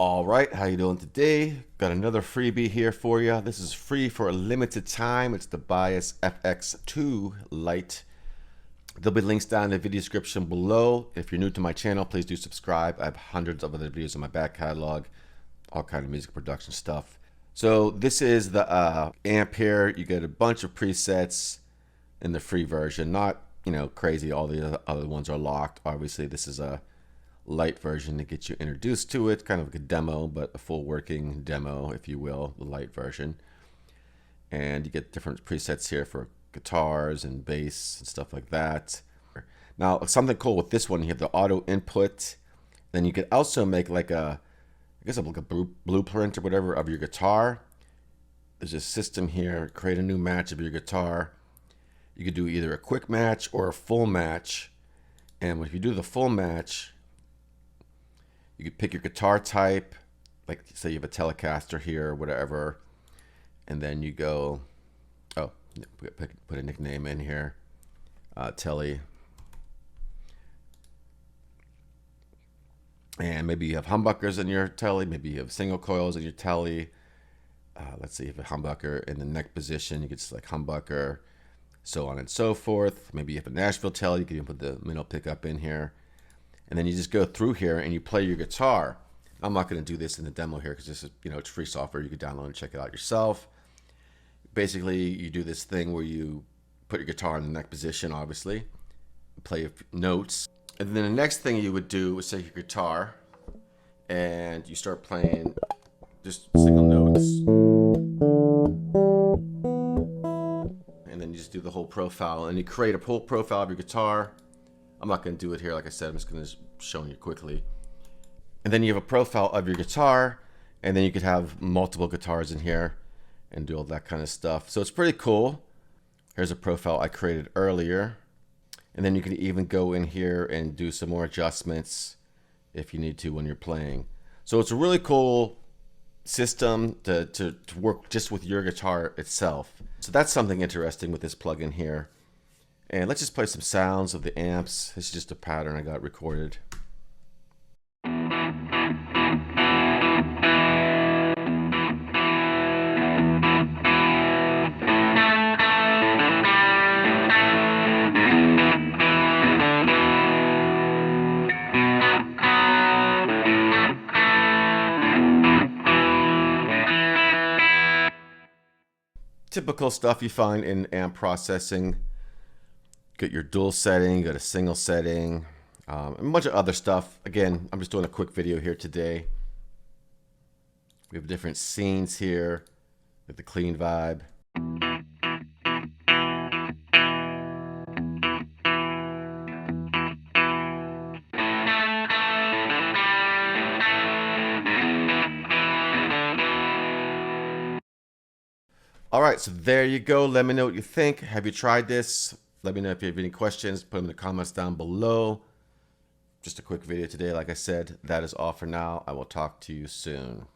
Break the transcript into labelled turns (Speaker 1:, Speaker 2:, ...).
Speaker 1: All right, how you doing today? Got another freebie here for you. This is free for a limited time. It's the Bias FX2 Lite. There'll be links down in the video description below. If you're new to my channel, please do subscribe. I have hundreds of other videos in my back catalog, all kind of music production stuff. So this is the amp here. You get a bunch of presets in the free version. Not, crazy. All the other ones are locked. Obviously, this is a light version to get you introduced to it, kind of like a demo, but a full working demo, if you will, the light version. And you get different presets here for guitars and bass and stuff like that. Now, something cool with this one, you have the auto input. Then you could also make like a blueprint or whatever of your guitar. There's a system here, create a new match of your guitar. You could do either a quick match or a full match. And if you do the full match, you could pick your guitar type, like say you have a Telecaster here or whatever, and then you go, put a nickname in here, Telly, and maybe you have humbuckers in your Telly, maybe you have single coils in your Telly. Let's see, if a humbucker in the neck position, you could select humbucker, so on and so forth. Maybe you have a Nashville Telly, you can even put the middle pickup in here. And then you just go through here and you play your guitar. I'm not going to do this in the demo here because this is, it's free software. You can download and check it out yourself. Basically, you do this thing where you put your guitar in the neck position, obviously, play notes. And then the next thing you would do is take your guitar and you start playing just single notes. And then you just do the whole profile and you create a whole profile of your guitar. I'm not going to do it here. Like I said, I'm just going to show you quickly. And then you have a profile of your guitar, and then you could have multiple guitars in here and do all that kind of stuff. So it's pretty cool. Here's a profile I created earlier. And then you can even go in here and do some more adjustments if you need to when you're playing. So it's a really cool system to work just with your guitar itself. So that's something interesting with this plugin here. And let's just play some sounds of the amps. This is just a pattern I got recorded. Typical stuff you find in amp processing. Get your dual setting, go to single setting, and a bunch of other stuff. Again, I'm just doing a quick video here today. We have different scenes here with the clean vibe. All right, so there you go. Let me know what you think. Have you tried this? Let me know if you have any questions. Put them in the comments down below. Just a quick video today. Like I said, that is all for now. I will talk to you soon.